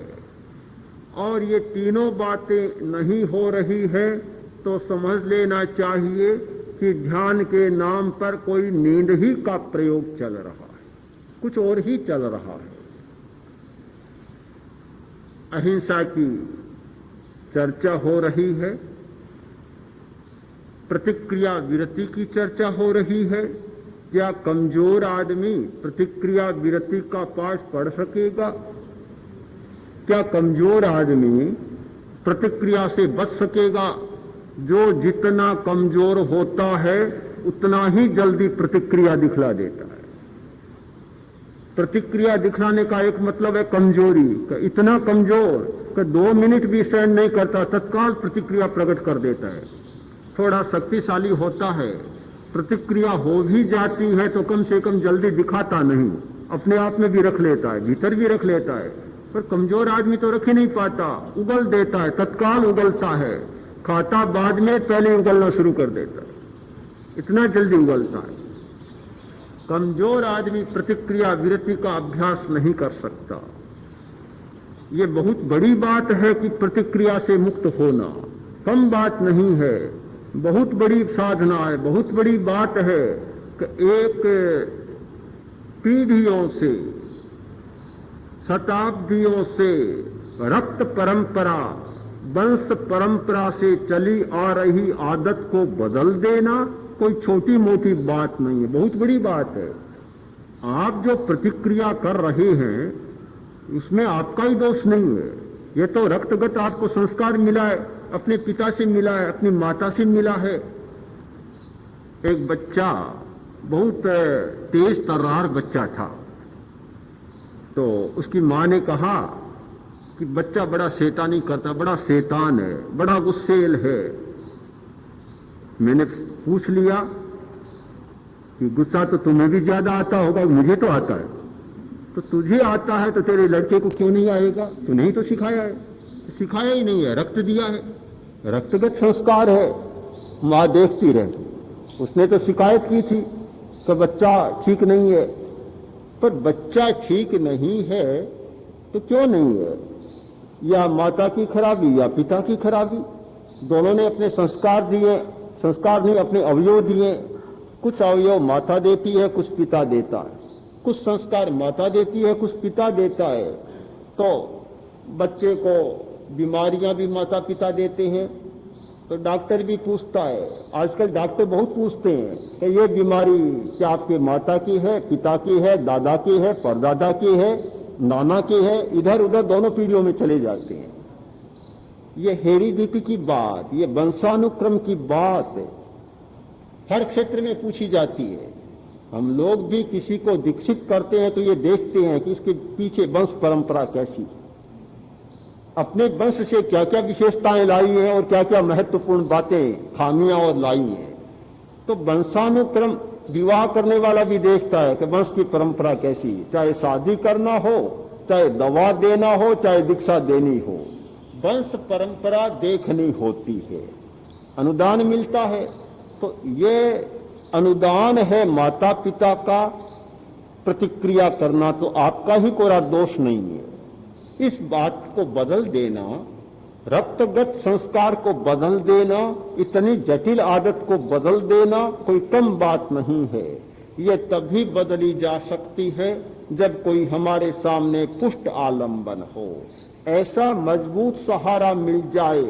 और ये तीनों बातें नहीं हो रही है तो समझ लेना चाहिए कि ध्यान के नाम पर कोई नींद ही का प्रयोग चल रहा है, कुछ और ही चल रहा है। अहिंसा की चर्चा हो रही है, प्रतिक्रिया विरति की चर्चा हो रही है। क्या कमजोर आदमी प्रतिक्रिया विरति का पाठ पढ़ सकेगा? क्या कमजोर आदमी प्रतिक्रिया से बच सकेगा? जो जितना कमजोर होता है उतना ही जल्दी प्रतिक्रिया दिखला देता है। प्रतिक्रिया दिखलाने का एक मतलब है कमजोरी, इतना कमजोर कि 2 मिनट भी सहन नहीं करता, तत्काल प्रतिक्रिया प्रकट कर देता है। थोड़ा शक्तिशाली होता है, प्रतिक्रिया हो भी जाती है तो कम से कम जल्दी दिखाता नहीं, अपने आप में भी रख लेता है, भीतर भी रख लेता है। पर कमजोर आदमी तो रख ही नहीं पाता, उगल देता है, तत्काल उगलता है, खाता बाद में पहले उगलना शुरू कर देता है, इतना जल्दी उगलता है। कमजोर आदमी प्रतिक्रिया विरति का अभ्यास नहीं कर सकता। ये बहुत बड़ी बात है कि प्रतिक्रिया से मुक्त होना कम बात नहीं है, बहुत बड़ी साधना है, बहुत बड़ी बात है कि एक पीढ़ियों से, शताब्दियों से रक्त परंपरा, वंश परंपरा से चली आ रही आदत को बदल देना कोई छोटी मोटी बात नहीं है, बहुत बड़ी बात है। आप जो प्रतिक्रिया कर रहे हैं इसमें आपका ही दोष नहीं है, ये तो रक्तगत आपको संस्कार मिला है, अपने पिता से मिला है, अपनी माता से मिला है। एक बच्चा बहुत तेज तर्रार बच्चा था, तो उसकी मां ने कहा कि बच्चा बड़ा शैतानी करता, बड़ा शैतान है, बड़ा गुस्सेल है। मैंने पूछ लिया कि गुस्सा तो तुम्हें भी ज्यादा आता होगा, मुझे तो आता है। तो तुझे आता है तो तेरे लड़के को क्यों नहीं आएगा? तूने ही तो सिखाया है। सिखाया ही नहीं है, रक्त दिया है, रक्तगत संस्कार है। मां देखती रहे, उसने तो शिकायत की थी कि बच्चा ठीक नहीं है। पर बच्चा ठीक नहीं है तो क्यों नहीं है? या माता की खराबी या पिता की खराबी, दोनों ने अपने संस्कार दिए, संस्कार नहीं अपने अवयव दिए। कुछ अवयव माता देती है, कुछ पिता देता है, कुछ संस्कार माता देती है, कुछ पिता देता है। तो बच्चे को बीमारियां भी माता पिता देते हैं, तो डॉक्टर भी पूछता है, आजकल डॉक्टर बहुत पूछते हैं कि ये बीमारी क्या आपके माता की है, पिता की है, दादा की है, परदादा की है, नाना की है, इधर उधर दोनों पीढ़ियों में चले जाते हैं। ये हेरिडिटी की बात, ये वंशानुक्रम की बात हर क्षेत्र में पूछी जाती है। हम लोग भी किसी को दीक्षित करते हैं तो ये देखते हैं कि इसके पीछे वंश परंपरा कैसी है, अपने वंश से क्या क्या विशेषताएं लाई है और क्या क्या महत्वपूर्ण बातें खामियां और लाई हैं। तो वंशानुक्रम विवाह करने वाला भी देखता है कि वंश की परंपरा कैसी है, चाहे शादी करना हो, चाहे दवा देना हो, चाहे दीक्षा देनी हो, वंश परंपरा देखनी होती है। अनुदान मिलता है तो ये अनुदान है माता पिता का, प्रतिक्रिया करना तो आपका ही कोई दोष नहीं है। इस बात को बदल देना, रक्तगत संस्कार को बदल देना, इतनी जटिल आदत को बदल देना कोई कम बात नहीं है। ये तभी बदली जा सकती है जब कोई हमारे सामने पुष्ट आलंबन हो, ऐसा मजबूत सहारा मिल जाए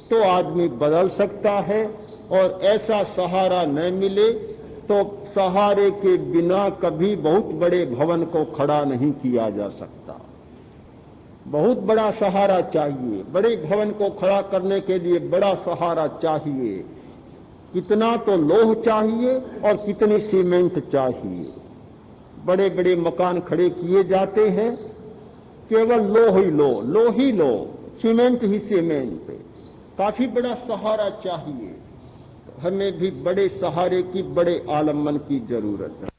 तो आदमी बदल सकता है। और ऐसा सहारा न मिले तो सहारे के बिना कभी बहुत बड़े भवन को खड़ा नहीं किया जा सकता। बहुत बड़ा सहारा चाहिए, बड़े भवन को खड़ा करने के लिए बड़ा सहारा चाहिए। कितना तो लोह चाहिए और कितनी सीमेंट चाहिए। बड़े बड़े मकान खड़े किए जाते हैं, केवल लोह ही लो, लोह ही लो, सीमेंट ही सीमेंट। काफी बड़ा सहारा चाहिए। हमें भी बड़े सहारे की, बड़े आलम्बन की जरूरत है।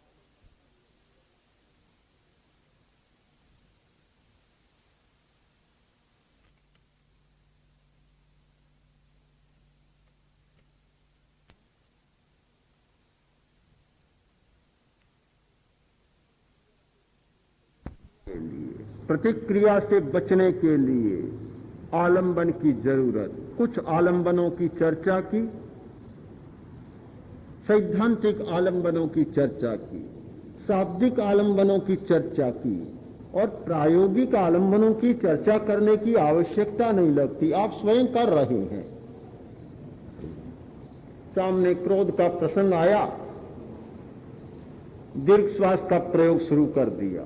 प्रतिक्रिया से बचने के लिए आलंबन की जरूरत। कुछ आलंबनों की चर्चा की, सैद्धांतिक आलंबनों की चर्चा की, शाब्दिक आलंबनों की चर्चा की, और प्रायोगिक आलंबनों की चर्चा करने की आवश्यकता नहीं लगती, आप स्वयं कर रहे हैं। सामने क्रोध का प्रसंग आया, दीर्घ श्वास का प्रयोग शुरू कर दिया।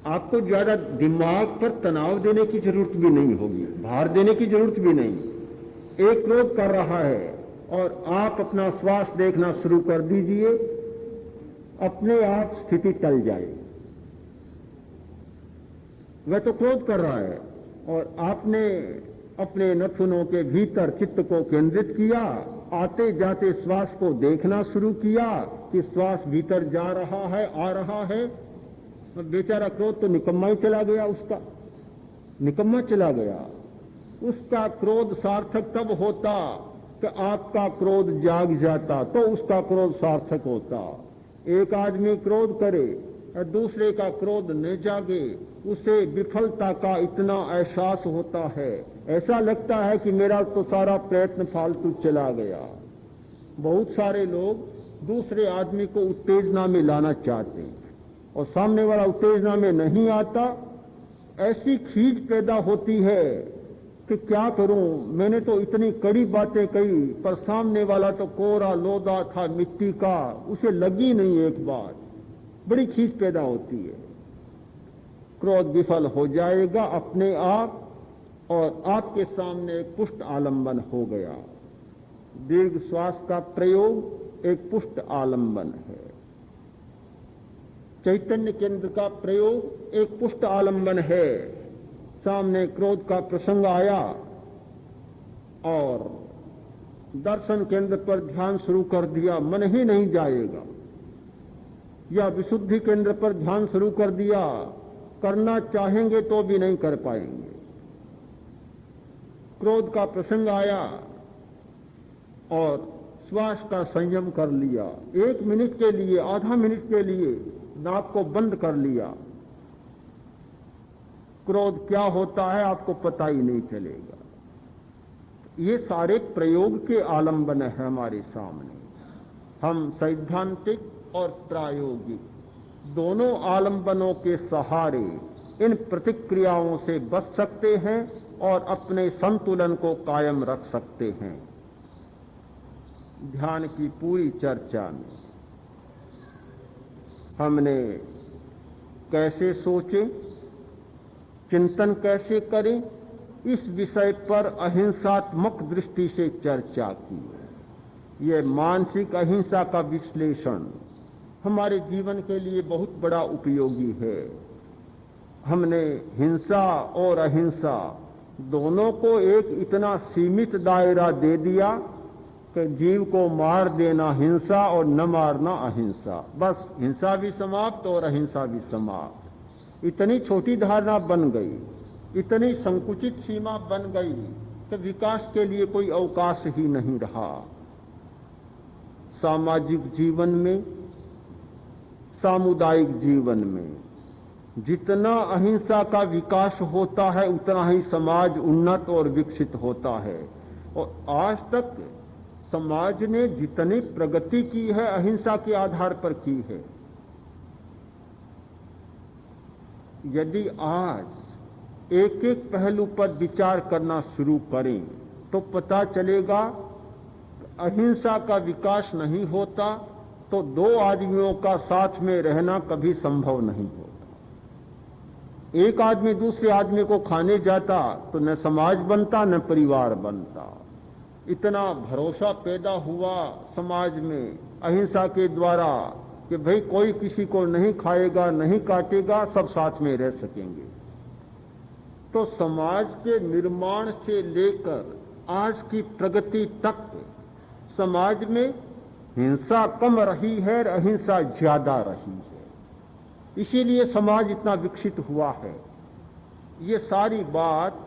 आपको ज्यादा दिमाग पर तनाव देने की जरूरत भी नहीं होगी, भार देने की जरूरत भी नहीं। एक क्रोध कर रहा है और आप अपना श्वास देखना शुरू कर दीजिए, अपने आप स्थिति टल जाएगी। वह तो क्रोध कर रहा है और आपने अपने नथुनों के भीतर चित्त को केंद्रित किया, आते जाते श्वास को देखना शुरू किया कि श्वास भीतर जा रहा है, आ रहा है। बेचारा क्रोध तो निकम्मा ही चला गया, उसका निकम्मा चला गया। उसका क्रोध सार्थक तब होता कि आपका क्रोध जाग जाता, तो उसका क्रोध सार्थक होता। एक आदमी क्रोध करे और दूसरे का क्रोध न जागे, उसे विफलता का इतना एहसास होता है, ऐसा लगता है कि मेरा तो सारा प्रयत्न फालतू चला गया। बहुत सारे लोग दूसरे आदमी को उत्तेजना में लाना चाहते हैं और सामने वाला उत्तेजना में नहीं आता, ऐसी खींच पैदा होती है कि क्या करूं, मैंने तो इतनी कड़ी बातें कही पर सामने वाला तो कोरा लोदा था मिट्टी का, उसे लगी नहीं एक बात, बड़ी खींच पैदा होती है। क्रोध विफल हो जाएगा अपने आप और आपके सामने एक पुष्ट आलंबन हो गया। दीर्घ श्वास का प्रयोग एक पुष्ट आलंबन है। चैतन्य केंद्र का प्रयोग एक पुष्ट आलंबन है। सामने क्रोध का प्रसंग आया और दर्शन केंद्र पर ध्यान शुरू कर दिया, मन ही नहीं जाएगा, या विशुद्धि केंद्र पर ध्यान शुरू कर दिया, करना चाहेंगे तो भी नहीं कर पाएंगे। क्रोध का प्रसंग आया और श्वास का संयम कर लिया, 1 मिनट के लिए, आधा मिनट के लिए नाक को बंद कर लिया, क्रोध क्या होता है आपको पता ही नहीं चलेगा। ये सारे प्रयोग के आलंबन है हमारे सामने। हम सैद्धांतिक और प्रायोगिक दोनों आलंबनों के सहारे इन प्रतिक्रियाओं से बच सकते हैं और अपने संतुलन को कायम रख सकते हैं। ध्यान की पूरी चर्चा में हमने कैसे सोचे, चिंतन कैसे करें, इस विषय पर अहिंसात्मक दृष्टि से चर्चा की। यह मानसिक अहिंसा का विश्लेषण हमारे जीवन के लिए बहुत बड़ा उपयोगी है। हमने हिंसा और अहिंसा दोनों को एक इतना सीमित दायरा दे दिया कि जीव को मार देना हिंसा और न मारना अहिंसा, बस हिंसा भी समाप्त और अहिंसा भी समाप्त। इतनी छोटी धारणा बन गई, इतनी संकुचित सीमा बन गई कि विकास के लिए कोई अवकाश ही नहीं रहा। सामाजिक जीवन में, सामुदायिक जीवन में जितना अहिंसा का विकास होता है उतना ही समाज उन्नत और विकसित होता है। और आज तक समाज ने जितनी प्रगति की है अहिंसा के आधार पर की है। यदि आज एक एक पहलू पर विचार करना शुरू करें तो पता चलेगा अहिंसा का विकास नहीं होता तो दो आदमियों का साथ में रहना कभी संभव नहीं होता। एक आदमी दूसरे आदमी को खाने जाता तो न समाज बनता न परिवार बनता। इतना भरोसा पैदा हुआ समाज में अहिंसा के द्वारा कि भाई कोई किसी को नहीं खाएगा, नहीं काटेगा, सब साथ में रह सकेंगे। तो समाज के निर्माण से लेकर आज की प्रगति तक समाज में हिंसा कम रही है और अहिंसा ज्यादा रही है। इसीलिए समाज इतना विकसित हुआ है। ये सारी बात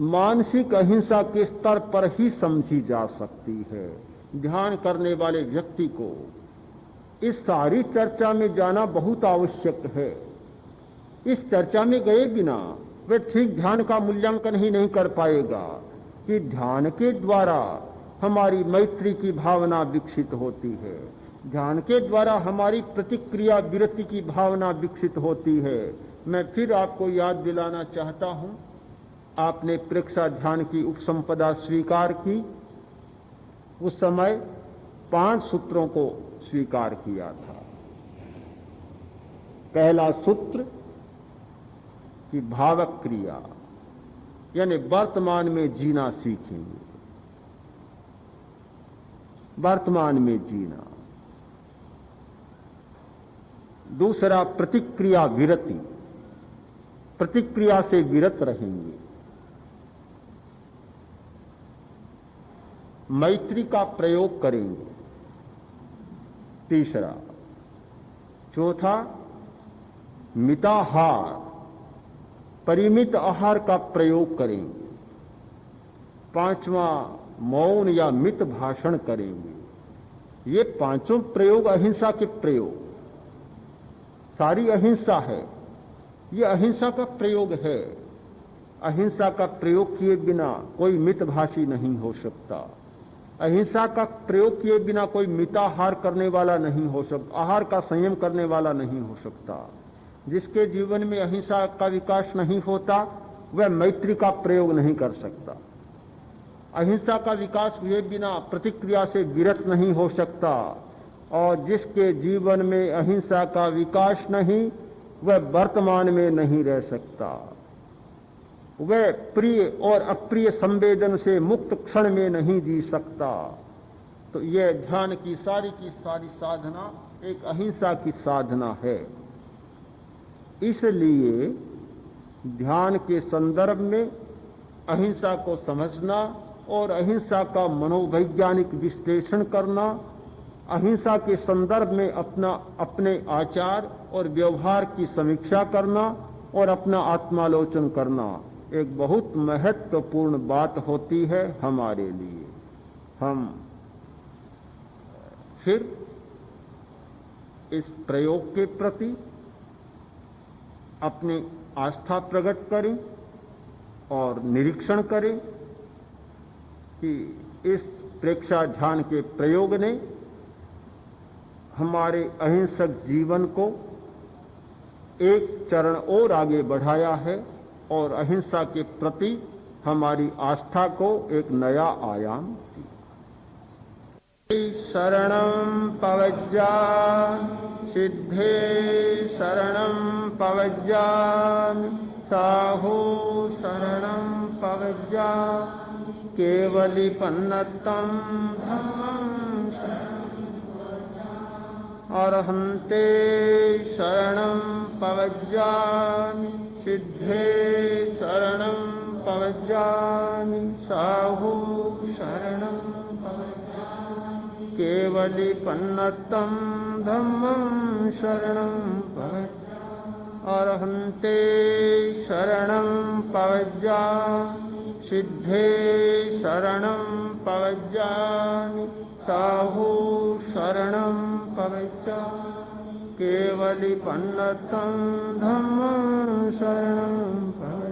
मानसिक अहिंसा के स्तर पर ही समझी जा सकती है। ध्यान करने वाले व्यक्ति को इस सारी चर्चा में जाना बहुत आवश्यक है। इस चर्चा में गए बिना वह ठीक ध्यान का मूल्यांकन ही नहीं कर पाएगा कि ध्यान के द्वारा हमारी मैत्री की भावना विकसित होती है, ध्यान के द्वारा हमारी प्रतिक्रिया विरति की भावना विकसित होती है। मैं फिर आपको याद दिलाना चाहता हूं, आपने प्रेक्षा ध्यान की उपसंपदा स्वीकार की, उस समय 5 सूत्रों को स्वीकार किया था। पहला सूत्र कि भावक क्रिया, यानी वर्तमान में जीना सीखेंगे, वर्तमान में जीना। दूसरा प्रतिक्रिया विरति, प्रतिक्रिया से विरत रहेंगे। मैत्री का प्रयोग करेंगे। तीसरा, चौथा मिताहार, परिमित आहार का प्रयोग करेंगे। पांचवा, मौन या मित भाषण करेंगे। ये पांचों प्रयोग अहिंसा के प्रयोग, सारी अहिंसा है, ये अहिंसा का प्रयोग है। अहिंसा का प्रयोग किए बिना कोई मितभाषी नहीं हो सकता, अहिंसा का प्रयोग किए बिना कोई मिताहार करने वाला नहीं हो सकता, आहार का संयम करने वाला नहीं हो सकता। जिसके जीवन में अहिंसा का विकास नहीं होता वह मैत्री का प्रयोग नहीं कर सकता। अहिंसा का विकास हुए बिना प्रतिक्रिया से विरत नहीं हो सकता, और जिसके जीवन में अहिंसा का विकास नहीं वह वर्तमान में नहीं रह सकता, वह प्रिय और अप्रिय संवेदन से मुक्त क्षण में नहीं जी सकता। तो यह ध्यान की सारी साधना एक अहिंसा की साधना है। इसलिए ध्यान के संदर्भ में अहिंसा को समझना और अहिंसा का मनोवैज्ञानिक विश्लेषण करना, अहिंसा के संदर्भ में अपने आचार और व्यवहार की समीक्षा करना और अपना आत्मालोचन करना एक बहुत महत्वपूर्ण बात होती है हमारे लिए। हम फिर इस प्रयोग के प्रति अपनी आस्था प्रकट करें और निरीक्षण करें कि इस प्रेक्षा ध्यान के प्रयोग ने हमारे अहिंसक जीवन को एक चरण और आगे बढ़ाया है और अहिंसा के प्रति हमारी आस्था को एक नया आयाम दिया। शरणं पवज्जामि सिद्धे शरणं पवज्जामि साहू शरणं पवज्जामि केवलिपन्नतं धम्मं अरहन्ते शरणं पवज्जामि सिद्धे शरणं पवज्जामि साहू शरणं केवलिपन्नतं धम्मं शरणं पवज्जामि अरहन्ते शरणं पवज्जामि सिद्धे शरणं पवज्जामि साहू शरणं पवज्जामि केवलिपन्नतं धम्मं शरणं पवज्जामि।